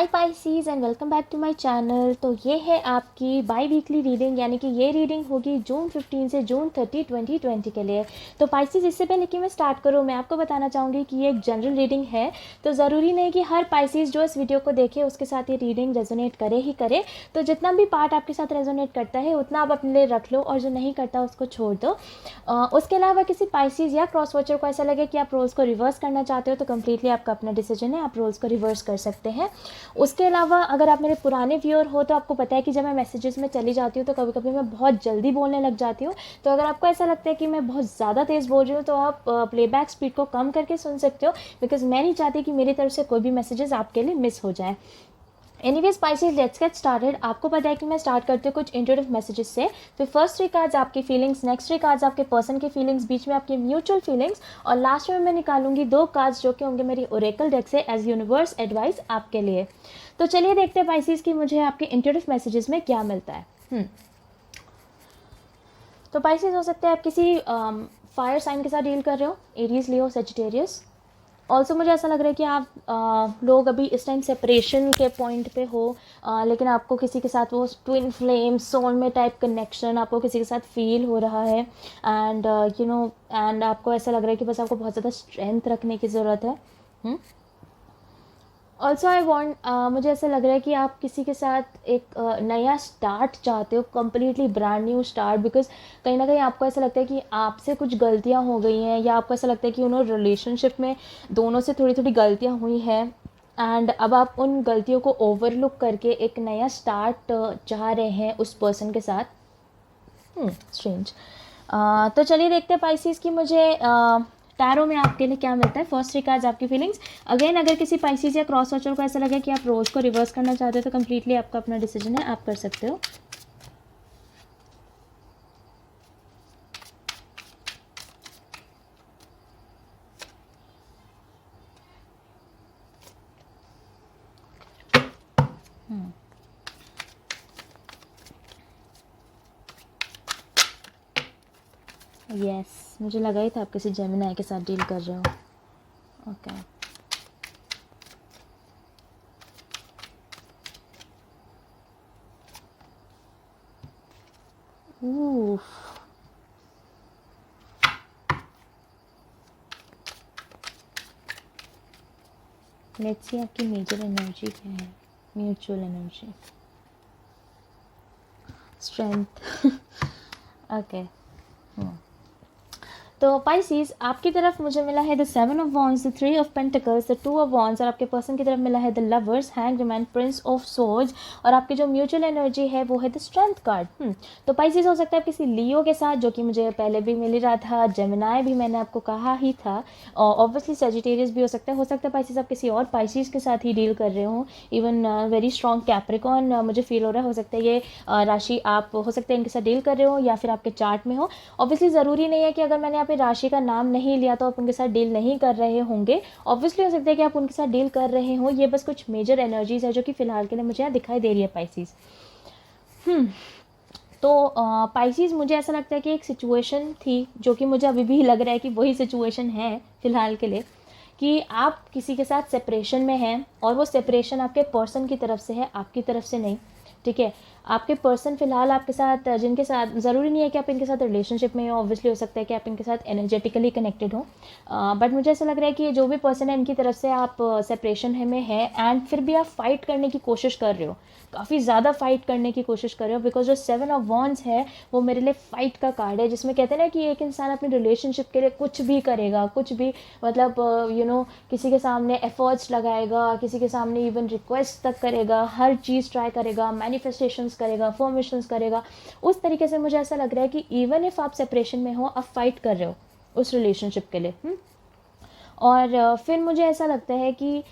Hi Pisces and welcome back to my channel. तो ये है आपकी बाई वीकली रीडिंग, यानी कि ये रीडिंग होगी जून 15 से जून 30 2020 के लिए। तो पाइसीज, इससे पहले कि मैं स्टार्ट करूँ, मैं आपको बताना चाहूँगी कि ये एक जनरल रीडिंग है। तो ज़रूरी नहीं कि हर पाइसीज जो इस वीडियो को देखे उसके साथ ये रीडिंग रेजोनेट करे ही करे। तो जितना भी पार्ट आपके साथ रेजोनेट करता है उतना आप अपने लिए रख लो, और जो नहीं करता उसको छोड़ दो। उसके अलावा किसी पाइसीज या क्रॉस वॉचर को ऐसा लगे कि आप रोल्स को रिवर्स करना चाहते हो तो कम्प्लीटली आपका अपना डिसीजन है, आप रोल्स को रिवर्स कर सकते हैं। उसके अलावा अगर आप मेरे पुराने व्यूअर हो तो आपको पता है कि जब मैं मैसेजेस में चली जाती हूँ तो कभी कभी मैं बहुत जल्दी बोलने लग जाती हूँ। तो अगर आपको ऐसा लगता है कि मैं बहुत ज़्यादा तेज़ बोल रही हूँ तो आप प्लेबैक स्पीड को कम करके सुन सकते हो, बिकॉज मैं नहीं चाहती कि मेरी तरफ से कोई भी मैसेजेस आपके लिए मिस हो जाए। Anyways Pisces, let's get started. आपको पता है कि मैं स्टार्ट करती हूँ कुछ इंट्यूटिव मैसेजेस से। फिर फर्स्ट 3 कार्ड्स आपकी फीलिंग्स, नेक्स्ट 3 कार्ड्स आपके पर्सन की फीलिंग्स, बीच में आपकी म्यूचुअल फीलिंग्स, और लास्ट में मैं निकालूंगी 2 कार्ड्स जो कि होंगे मेरी ओरेकल डेक से एज यूनिवर्स एडवाइस आपके लिए। तो चलिए देखते हैं पाइसेस कि मुझे आपके इंट्यूटिव मैसेजेस में क्या मिलता है। तो पाइसेस, हो सकता है आप किसी फायर साइन के साथ डील कर रहे हो, एरीज, लियो, सेजिटेरियस। ऑल्सो मुझे ऐसा लग रहा है कि आप लोग अभी इस टाइम सेपरेशन के पॉइंट पे हो, लेकिन आपको किसी के साथ वो twin flame soulmate type connection आपको किसी के साथ फील हो रहा है। एंड एंड आपको ऐसा लग रहा है कि बस आपको बहुत ज़्यादा स्ट्रेंथ रखने की ज़रूरत है। ऑल्सो आई वॉन्ट, मुझे ऐसा लग रहा है कि आप किसी के साथ एक नया स्टार्ट चाहते हो, completely brand new start, because कहीं ना कहीं आपको ऐसा लगता है कि आपसे कुछ गलतियां हो गई हैं, या आपको ऐसा लगता है कि उन्होंने रिलेशनशिप में दोनों से थोड़ी थोड़ी गलतियां हुई हैं, एंड अब आप उन गलतियों को ओवरलुक करके एक नया स्टार्ट चाह रहे हैं उस पर्सन के साथ। स्ट्रेंज। तो चलिए देखते हैं पाइसेस कि मुझे टैरो में आपके लिए क्या मिलता है। फर्स्ट 3 कार्ड्स आपकी फीलिंग्स। अगेन, अगर किसी पाइसेस या क्रॉस वॉचर को ऐसा लगे कि आप रोज को रिवर्स करना चाहते हो तो कम्प्लीटली आपका अपना डिसीजन है, आप कर सकते हो। यस, मुझे लगा ही था आप किसी जेमिनी के साथ डील कर रहे हो। ओके। लेट्स सी आपकी मेजर एनर्जी क्या है। Mutual energy, strength. ओके। तो पाइसीज, आपकी तरफ मुझे मिला है the 7 of wands, the 3 of pentacles, the 2 of wands, और आपके पर्सन की तरफ मिला है the lovers, hanged man, Prince of swords, और आपकी जो म्यूचुअल एनर्जी है वो है द स्ट्रेंथ कार्ड। तो पाइसीज, हो सकता है किसी लियो के साथ, जो कि मुझे पहले भी मिल रहा था, जेमिनी भी मैंने आपको कहा ही था, और ऑब्वियसली सेजिटेरियस भी हो सकता है पाइसीज आप किसी और पाइसीज के साथ ही डील कर रहे हो। इवन वेरी स्ट्रॉन्ग कैप्रिकॉर्न मुझे फील हो रहा है। हो सकता है ये राशि आप, हो सकता है इनके साथ डील कर रहे हो या फिर आपके चार्ट में हो। ऑब्वियसली ज़रूरी नहीं है कि अगर मैंने पे राशि का नाम नहीं लिया तो आप उनके साथ डील नहीं कर रहे होंगे। ऑब्वियसली हो सकता है कि आप उनके साथ डील कर रहे हो। ये बस कुछ मेजर एनर्जीज है जो कि फिलहाल के लिए मुझे यहाँ दिखाई दे रही है पाइसीज। तो पाइसीज, मुझे ऐसा लगता है कि एक सिचुएशन थी जो कि मुझे अभी भी लग रहा है कि वही सिचुएशन है फिलहाल के लिए, कि आप किसी के साथ सेपरेशन में हैं, और वो सेपरेशन आपके पर्सन की तरफ से है, आपकी तरफ से नहीं। ठीक है, आपके पर्सन फिलहाल आपके साथ, जिनके साथ ज़रूरी नहीं है कि आप इनके साथ रिलेशनशिप में हो, ऑब्वियसली हो सकता है कि आप इनके साथ एनर्जेटिकली कनेक्टेड हो, बट मुझे ऐसा लग रहा है कि जो भी पर्सन है इनकी तरफ से आप सेपरेशन में है, एंड फिर भी आप फाइट करने की कोशिश कर रहे हो, काफ़ी ज़्यादा फाइट करने की कोशिश कर रहे हो, बिकॉज जो 7 ऑफ वॉन्ड्स है वो मेरे लिए फाइट का कार्ड है, जिसमें कहते हैं ना कि एक इंसान अपने रिलेशनशिप के लिए कुछ भी करेगा, कुछ भी, मतलब किसी के सामने एफर्ट्स लगाएगा, किसी के सामने इवन रिक्वेस्ट तक करेगा, हर चीज़ ट्राई करेगा, मैनिफेस्टेशंस करेगा, फॉर्मेशंस करेगा। उस तरीके से मुझे ऐसा लग रहा है कि इवन इफ आप सेपरेशन में हो, आप फाइट कर रहे हो उस रिलेशनशिप के लिए। और फिर मुझे ऐसा लगता है कि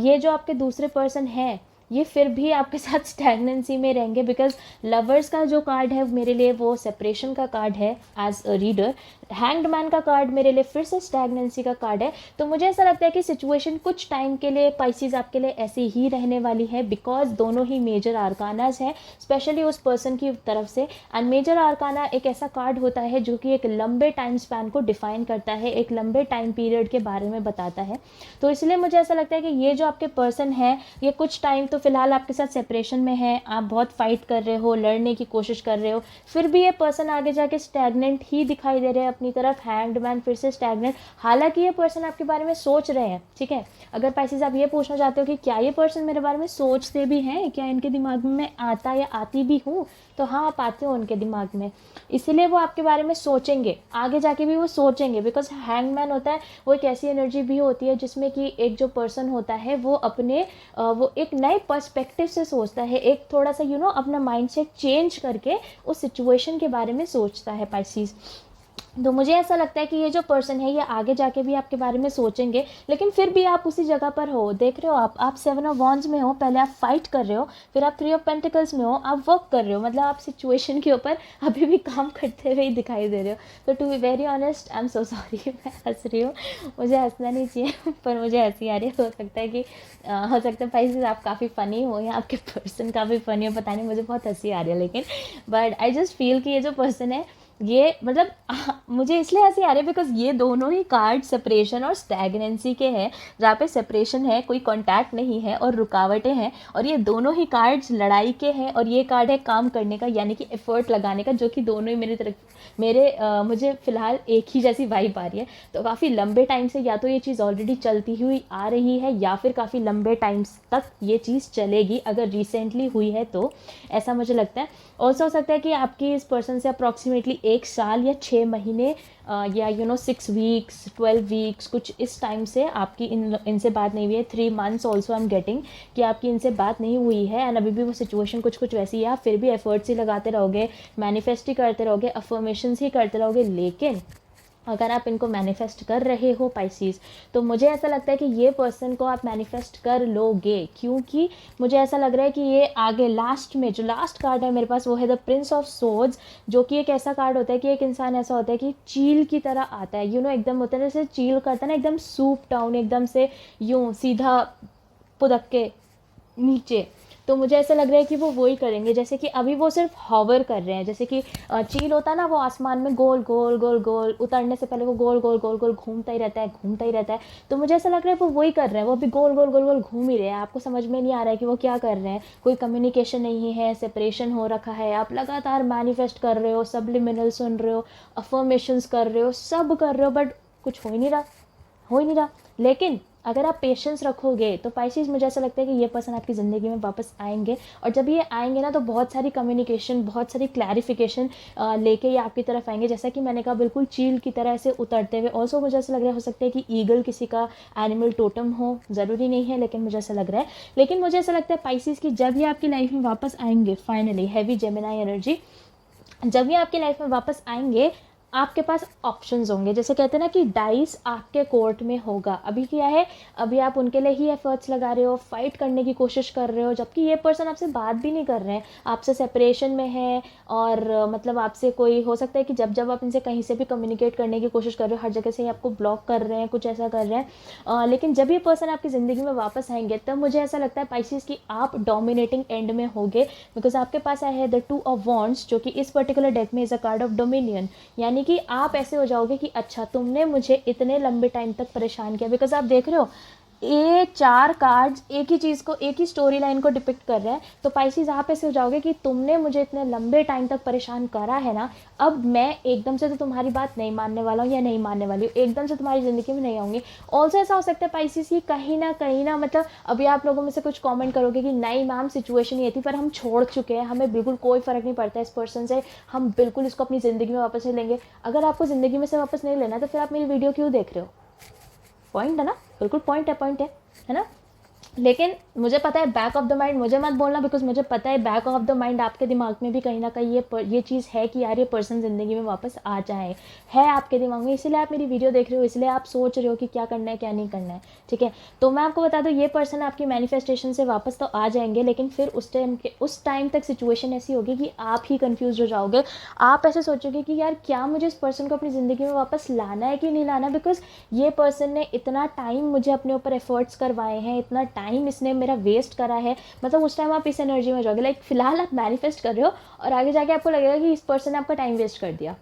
ये जो आपके दूसरे पर्सन है ये फिर भी आपके साथ स्टैगनेंसी में रहेंगे, बिकॉज लवर्स का जो कार्ड है मेरे लिए वो सेपरेशन का कार्ड है as a reader. Hanged man का कार्ड मेरे लिए फिर से स्टैगनेंसी का कार्ड है। तो मुझे ऐसा लगता है कि सिचुएशन कुछ टाइम के लिए पाइसीज आपके लिए ऐसी ही रहने वाली है, बिकॉज दोनों ही मेजर आर्कानाज हैं, स्पेशली उस पर्सन की तरफ से। एंड मेजर आर्काना एक ऐसा कार्ड होता है जो कि एक लंबे टाइम स्पैन को डिफाइन करता है, एक लंबे टाइम पीरियड के बारे में बताता है। तो इसलिए मुझे ऐसा लगता है कि ये जो आपके पर्सन है ये कुछ टाइम तो फिलहाल आपके साथ सेपरेशन में है, आप बहुत फाइट कर रहे हो, लड़ने की कोशिश कर रहे हो, फिर भी ये पर्सन आगे जाके स्टैग्नेंट ही दिखाई दे रहे हैं अपनी तरफ, हैंग्ड मैन फिर से स्टैग्नेंट, हालांकि ये पर्सन आपके बारे में सोच रहे हैं, ठीक है। अगर पाइसेस आप ये पूछना चाहते हो कि क्या ये पर्सन मेरे बारे में सोचते भी हैं, क्या इनके दिमाग में मैं आता या आती भी हूँ, तो हाँ, आप आते हो उनके दिमाग में, इसीलिए वो आपके बारे में सोचेंगे, आगे जाके भी वो सोचेंगे, बिकॉज हैंगमैन होता है वो एक ऐसी एनर्जी भी होती है जिसमें कि एक जो पर्सन होता है वो अपने वो एक नए पर्सपेक्टिव से सोचता है, एक थोड़ा सा अपना माइंडसेट चेंज करके उस सिचुएशन के बारे में सोचता है पाइसेस। तो मुझे ऐसा लगता है कि ये जो पर्सन है ये आगे जाके भी आपके बारे में सोचेंगे, लेकिन फिर भी आप उसी जगह पर हो, देख रहे हो आप 7 ऑफ वॉन्ड्स में हो, पहले आप फाइट कर रहे हो, फिर आप 3 ऑफ पेंटिकल्स में हो, आप वर्क कर रहे हो, मतलब आप सिचुएशन के ऊपर अभी भी काम करते हुए ही दिखाई दे रहे हो। तो to be very honest, I am so sorry, मैं हंस रही हूँ, मुझे हंसना नहीं चाहिए पर मुझे हंसी आ रही है। हो सकता है कि हो सकता है पाइसेस आप काफ़ी फ़नी हो या आपके पर्सन काफ़ी फ़नी हो, पता नहीं, मुझे बहुत हंसी आ रही है, लेकिन बट आई जस्ट फील कि ये जो पर्सन है ये मतलब मुझे इसलिए हंसी आ रही है बिकॉज ये दोनों ही कार्ड सेपरेशन और स्टैग्नेंसी के हैं, जहाँ पे सेपरेशन है, कोई कांटेक्ट नहीं है और रुकावटें हैं, और ये दोनों ही कार्ड्स लड़ाई के हैं, और ये कार्ड है काम करने का, यानी कि एफर्ट लगाने का, जो कि दोनों ही मुझे फ़िलहाल एक ही जैसी वाइब आ रही है। तो काफ़ी लंबे टाइम से या तो ये चीज़ ऑलरेडी चलती हुई आ रही है या फिर काफ़ी लंबे टाइम्स तक ये चीज़ चलेगी, अगर रिसेंटली हुई है तो ऐसा मुझे लगता है। ऑल्सो हो सकता है कि आपकी इस पर्सन से अप्रॉक्सीमेटली 1 साल या 6 महीने या 6 वीक्स 12 वीक्स कुछ इस टाइम से आपकी इनसे बात नहीं हुई है। 3 months also I am getting कि आपकी इनसे बात नहीं हुई है, एंड अभी भी वो सिचुएशन कुछ वैसी है, आप फिर भी एफर्ट्स ही लगाते रहोगे, मैनिफेस्ट ही करते रहोगे, अफर्मेशंस ही करते रहोगे। लेकिन अगर आप इनको मैनिफेस्ट कर रहे हो पाइसेस, तो मुझे ऐसा लगता है कि ये पर्सन को आप मैनिफेस्ट कर लोगे, क्योंकि मुझे ऐसा लग रहा है कि ये आगे लास्ट में जो लास्ट कार्ड है मेरे पास वो है द प्रिंस ऑफ सोर्ड्स, जो कि एक ऐसा कार्ड होता है कि एक इंसान ऐसा होता है कि चील की तरह आता है, एकदम होता है जैसे चील करता है ना, एकदम सूप डाउन, एकदम से यूँ सीधा पुदक के नीचे। तो मुझे ऐसा लग रहा है कि वो वही करेंगे, जैसे कि अभी वो सिर्फ हॉवर कर रहे हैं, जैसे कि चील होता है ना, वो आसमान में गोल गोल गोल गोल उतरने से पहले वो गोल गोल गोल गोल घूमता ही रहता है, घूमता ही रहता है। तो मुझे ऐसा लग रहा है वो वही कर रहे हैं, वो अभी गोल गोल गोल गोल घूम ही रहे हैं, आपको समझ में नहीं आ रहा है कि वो क्या कर रहे हैं, कोई कम्युनिकेशन नहीं है, सेपरेशन हो रखा है, आप लगातार मैनिफेस्ट कर रहे हो, सब्लिमिनल सुन रहे हो, अफर्मेशंस कर रहे हो, सब कर रहे हो, बट कुछ हो ही नहीं रहा, हो ही नहीं रहा। लेकिन अगर आप पेशेंस रखोगे तो पाइसेस, मुझे ऐसा लगता है कि ये पर्सन आपकी ज़िंदगी में वापस आएंगे, और जब ये आएंगे ना तो बहुत सारी कम्युनिकेशन, बहुत सारी क्लैरिफिकेशन लेके ये आपकी तरफ आएंगे, जैसा कि मैंने कहा बिल्कुल चील की तरह से उतरते हुए। ऑल्सो मुझे ऐसा लग रहा है हो सकता है कि ईगल किसी का एनिमल टोटम हो, ज़रूरी नहीं है, लेकिन मुझे ऐसा लग रहा है। लेकिन मुझे ऐसा लगता है पाइसेस की जब ये आपकी लाइफ में वापस आएंगे, फाइनली हैवी जेमिनाई एनर्जी, जब ये आपकी लाइफ में वापस आएंगे आपके पास ऑप्शंस होंगे, जैसे कहते हैं ना कि डाइस आपके कोर्ट में होगा। अभी क्या है, अभी आप उनके लिए ही एफर्ट्स लगा रहे हो, फाइट करने की कोशिश कर रहे हो, जबकि ये पर्सन आपसे बात भी नहीं कर रहे हैं, आपसे सेपरेशन में है, और मतलब आपसे कोई हो सकता है कि जब जब आप इनसे कहीं से भी कम्युनिकेट करने की कोशिश कर रहे हो हर जगह से ही आपको ब्लॉक कर रहे हैं, कुछ ऐसा कर रहे हैं। लेकिन जब ये पर्सन आपकी ज़िंदगी में वापस आएंगे तब मुझे ऐसा लगता है पाइसेस कि आप डोमिनेटिंग एंड में होगे, बिकॉज आपके पास आया है द 2 ऑफ वॉन्ड्स, जो कि इस पर्टिकुलर डेक में is a card of dominion, यानी कि आप ऐसे हो जाओगे कि अच्छा तुमने मुझे इतने लंबे टाइम तक परेशान किया, बिकॉज आप देख रहे हो ये 4 कार्ड्स एक ही चीज़ को, एक ही स्टोरी लाइन को डिपिक्ट कर रहे हैं। तो पाइसेस आप ऐसे हो जाओगे कि तुमने मुझे इतने लंबे टाइम तक परेशान करा है ना, अब मैं एकदम से तो तुम्हारी बात नहीं मानने वाला हूँ या नहीं मानने वाली हूँ, एकदम से तुम्हारी ज़िंदगी में नहीं आऊँगी। ऑल्सो ऐसा हो सकता है पाइसेस की कहीं ना मतलब अभी आप लोगों में से कुछ कमेंट करोगे कि नहीं मैम सिचुएशन ये थी पर हम छोड़ चुके हैं, हमें बिल्कुल कोई फ़र्क नहीं पड़ता इस पर्सन से, हम बिल्कुल इसको अपनी ज़िंदगी में वापस नहीं लेंगे। अगर आपको ज़िंदगी में से वापस नहीं लेना तो फिर आप मेरी वीडियो क्यों देख रहे हो? पॉइंट है ना, बिल्कुल पॉइंट है ना। लेकिन मुझे पता है बैक ऑफ द माइंड, मुझे मत बोलना बिकॉज मुझे पता है बैक ऑफ द माइंड आपके दिमाग में भी कहीं ना कहीं ये चीज़ है कि यार ये पर्सन ज़िंदगी में वापस आ जाए, है आपके दिमाग में, इसलिए आप मेरी वीडियो देख रहे हो, इसलिए आप सोच रहे हो कि क्या करना है क्या नहीं करना है, ठीक है। तो मैं आपको बता दूँ ये पर्सन आपकी मैनिफेस्टेशन से वापस तो आ जाएंगे, लेकिन फिर उस टाइम तक सिचुएशन ऐसी होगी कि आप ही कन्फ्यूज हो जाओगे, आप ऐसे सोचोगे कि यार क्या मुझे इस पर्सन को अपनी ज़िंदगी में वापस लाना है कि नहीं लाना, बिकॉज ये पर्सन ने इतना टाइम मुझे अपने ऊपर एफर्ट्स करवाए हैं, इतना टाइम इसने मेरा वेस्ट करा है, मतलब उस टाइम आप इस एनर्जी में जाओगे, लाइक फिलहाल आप मैनिफेस्ट कर रहे हो और आगे जाके आपको लगेगा कि इस पर्सन ने आपका टाइम वेस्ट कर दिया।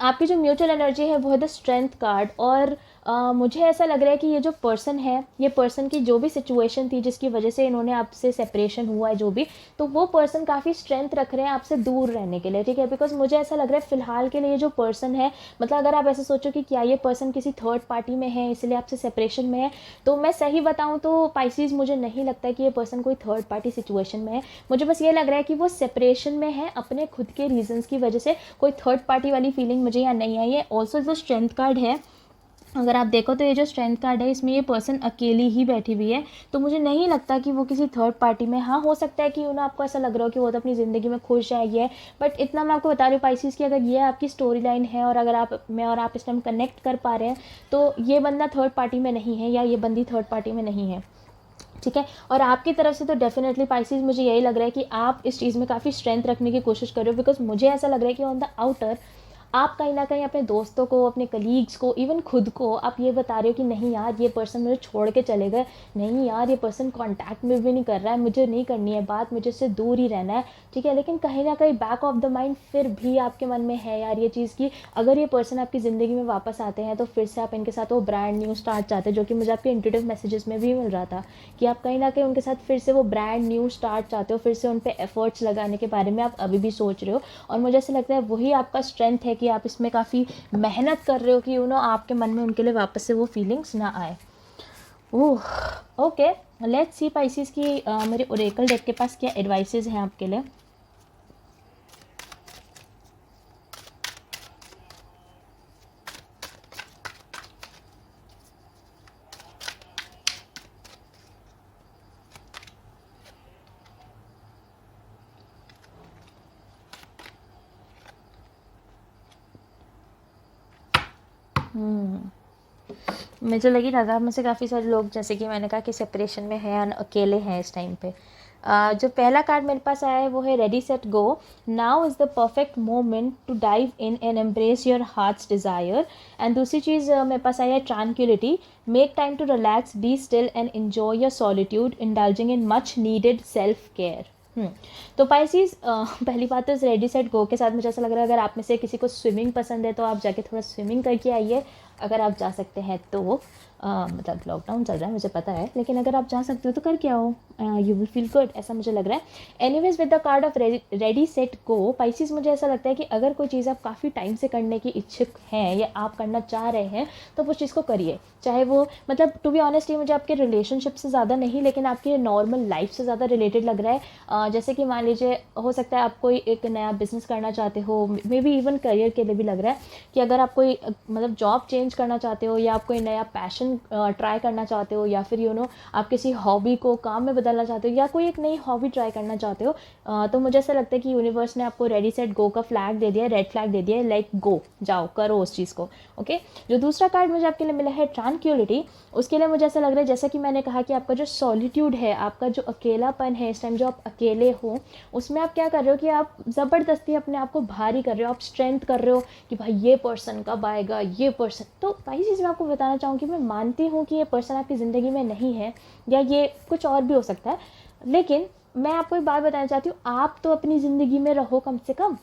आपकी जो म्यूचुअल एनर्जी है वो है द स्ट्रेंथ कार्ड, और मुझे ऐसा लग रहा है कि ये जो पर्सन है, ये पर्सन की जो भी सिचुएशन थी जिसकी वजह से इन्होंने आपसे सेपरेशन हुआ है जो भी, तो वो पर्सन काफ़ी स्ट्रेंथ रख रहे हैं आपसे दूर रहने के लिए, ठीक है। बिकॉज मुझे ऐसा लग रहा है फ़िलहाल के लिए जो पर्सन है, मतलब अगर आप ऐसे सोचो कि क्या ये पर्सन किसी थर्ड पार्टी में है इसलिए आपसे सेपरेशन में है, तो मैं सही बताऊँ तो पाइसिस मुझे नहीं लगता है कि ये पर्सन कोई थर्ड पार्टी सिचुएशन में है। मुझे बस ये लग रहा है कि वो सेपरेशन में है अपने खुद के रीजंस की वजह से। कोई थर्ड पार्टी वाली फीलिंग मुझे यहाँ नहीं आई है। ऑल्सो जो स्ट्रेंथ कार्ड है, अगर आप देखो तो ये जो स्ट्रेंथ कार्ड है इसमें ये पर्सन अकेली ही बैठी हुई है, तो मुझे नहीं लगता कि वो किसी थर्ड पार्टी में। हाँ, हो सकता है कि उन्हें आपको ऐसा लग रहा हो कि वो तो अपनी ज़िंदगी में खुश है ये, बट इतना मैं आपको बता रही हूँ पाइसिस कि अगर ये आपकी स्टोरी लाइन है और अगर आप इस टाइम कनेक्ट कर पा रहे हैं तो ये बंदा थर्ड पार्टी में नहीं है या ये बंदी थर्ड पार्टी में नहीं है, ठीक है। और आपकी तरफ से तो डेफिनेटली पाइसिस मुझे यही लग रहा है कि आप इस चीज़ में काफ़ी स्ट्रेंथ रखने की कोशिश कर रहे हो, बिकॉज मुझे ऐसा लग रहा है कि ऑन द आउटर आप कहीं ना कहीं अपने दोस्तों को, अपने कलीग्स को, इवन खुद को आप ये बता रहे हो कि नहीं यार ये पर्सन मुझे छोड़ के चले गए, नहीं यार ये पर्सन कांटेक्ट में भी नहीं कर रहा है, मुझे नहीं करनी है बात, मुझे इससे दूर ही रहना है, ठीक है। लेकिन कहीं ना कहीं बैक ऑफ द माइंड फिर भी आपके मन में है यार ये चीज़ कि अगर ये पर्सन आपकी ज़िंदगी में वापस आते हैं तो फिर से आप इनके साथ वो ब्रांड न्यू स्टार्ट चाहते हैं, जो कि मुझे आपके इंट्यूटिव मैसेजेस में भी मिल रहा था कि आप कहीं ना कहीं उनके साथ फिर से वो ब्रांड न्यू स्टार्ट चाहते हो, फिर से उन पर एफर्ट्स लगाने के बारे में आप अभी भी सोच रहे हो। और मुझे ऐसा लगता है वही आपका स्ट्रेंथ है कि आप इसमें काफ़ी मेहनत कर रहे हो कि आपके मन में उनके लिए वापस से वो फीलिंग्स ना आए। Oh okay, let's see Pisces की मेरे ओरेकल डेक के पास क्या एडवाइसेस हैं आपके लिए। मुझे लगी था आप में से काफ़ी सारे लोग, जैसे कि मैंने कहा कि सेपरेशन में हैं और अकेले हैं इस टाइम पे। जो पहला कार्ड मेरे पास आया है वो है ready set go. Now is the perfect moment to dive in and embrace your heart's desire. And दूसरी चीज़ मेरे पास आई है tranquillity. Make time to relax, be still and enjoy your solitude, indulging in much needed self care. तो Pisces पहली बात तो इस रेडी सेट गो के साथ मुझे ऐसा लग रहा है अगर आप में से किसी को स्विमिंग पसंद है तो आप जाके थोड़ा स्विमिंग करके आइए, अगर आप जा सकते हैं तो। मतलब लॉकडाउन चल रहा है मुझे पता है, लेकिन अगर आप जा सकते हो तो करके आओ, यू विल फील गुड, ऐसा मुझे लग रहा है। Anyways with the card of ready set go Pisces, मुझे ऐसा लगता है कि अगर कोई चीज़ आप काफ़ी टाइम से करने की इच्छुक हैं या आप करना चाह रहे हैं तो उस चीज़ को करिए, चाहे वो मतलब टू बी ऑनेस्ट ये मुझे आपके रिलेशनशिप से ज़्यादा नहीं लेकिन आपकी नॉर्मल लाइफ से ज़्यादा रिलेटेड लग रहा है। जैसे कि मान लीजिए हो सकता है आप कोई एक नया बिजनेस करना चाहते हो, मे बी इवन करियर के लिए भी लग रहा है कि अगर आप कोई मतलब जॉब चेंज करना चाहते हो या आप कोई नया पैशन ट्राई करना चाहते हो या फिर आप किसी हॉबी को काम में बदलना चाहते हो या कोई एक नई हॉबी ट्राई करना चाहते हो, तो मुझे ऐसा लगता है कि यूनिवर्स ने आपको रेडी सेट गो का फ्लैग दे दिया है, रेड फ्लैग दे दिया है, लाइक गो, जाओ करो उस चीज़ को। ओके, जो दूसरा कार्ड मुझे आपके लिए मिला है ट्रांक्विलिटी, उसके लिए मुझे ऐसा लग रहा है जैसा कि मैंने कहा कि आपका जो सॉलिट्यूड है, आपका जो अकेलापन है इस टाइम जो आप अकेले हो, उसमें आप क्या कर रहे हो कि आप ज़बरदस्ती अपने आप को भारी कर रहे हो, आप स्ट्रेंथ कर रहे हो कि भाई ये पर्सन कब आएगा, ये पर्सन। तो वही चीज़ मैं आपको बताना चाहूँगी, मैं मानती हूँ कि ये पर्सन आपकी ज़िंदगी में नहीं है या ये कुछ और भी हो सकता है, लेकिन मैं आपको एक बात बताना चाहती हूँ, आप तो अपनी ज़िंदगी में रहो, कम से कम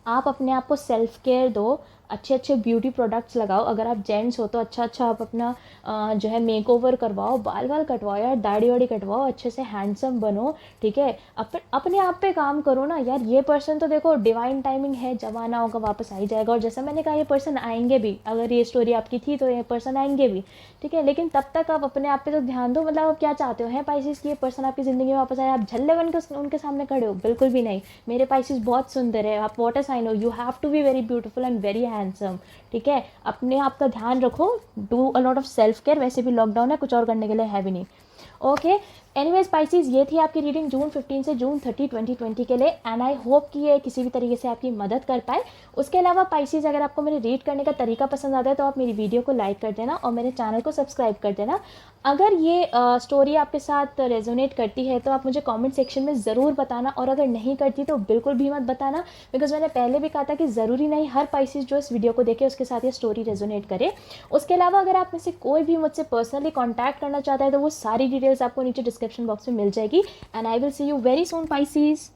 आप अपने आप को सेल्फ केयर दो, अच्छे अच्छे ब्यूटी प्रोडक्ट्स लगाओ, अगर आप जेंट्स हो तो अच्छा आप अपना जो है मेकओवर करवाओ, बाल कटवाओ यार, दाढ़ी वाड़ी कटवाओ, अच्छे से हैंडसम बनो, ठीक है। अपने आप पे काम करो ना यार। ये पर्सन तो देखो डिवाइन टाइमिंग है, जब आना होगा वापस आ ही जाएगा, और जैसा मैंने कहा ये पर्सन आएंगे भी, अगर ये स्टोरी आपकी थी तो ये पर्सन आएंगे भी, ठीक है। लेकिन तब तक आप अपने आप पे तो ध्यान दो। मतलब आप क्या चाहते हो हैं पाइसिस कि ये पर्सन आपकी ज़िंदगी में वापस आए, आप झल्ले बन के उनके सामने खड़े हो? बिल्कुल भी नहीं। मेरे पाइसिस बहुत सुंदर है, आप वाटर साइन हो, you have to be very beautiful and very handsome, ठीक है। अपने आप का ध्यान रखो, do a lot of self care, वैसे भी लॉकडाउन है, कुछ और करने के लिए है भी नहीं। ओके, एनीवेज पाइसिस, ये थी आपकी रीडिंग जून 15 से जून 30 2020 के लिए, एंड आई होप कि ये किसी भी तरीके से आपकी मदद कर पाए। उसके अलावा पाइसिस, अगर आपको मेरे रीड करने का तरीका पसंद आता है तो आप मेरी वीडियो को लाइक कर देना और मेरे चैनल को सब्सक्राइब कर देना। अगर ये स्टोरी आपके साथ रेजोनेट करती है तो आप मुझे कमेंट सेक्शन में ज़रूर बताना, और अगर नहीं करती तो बिल्कुल भी मत बताना, बिकॉज मैंने पहले भी कहा था कि ज़रूरी नहीं हर पाइसिस जो इस वीडियो को देखे उसके साथ ये स्टोरी रेजोनेट करे। उसके अलावा अगर आप में से कोई भी मुझसे पर्सनली कॉन्टैक्ट करना चाहता है तो वो सारी डिटेल्स आपको नीचे डिस्क्रिप्शन बॉक्स में मिल जाएगी, and I will see you very soon Pisces.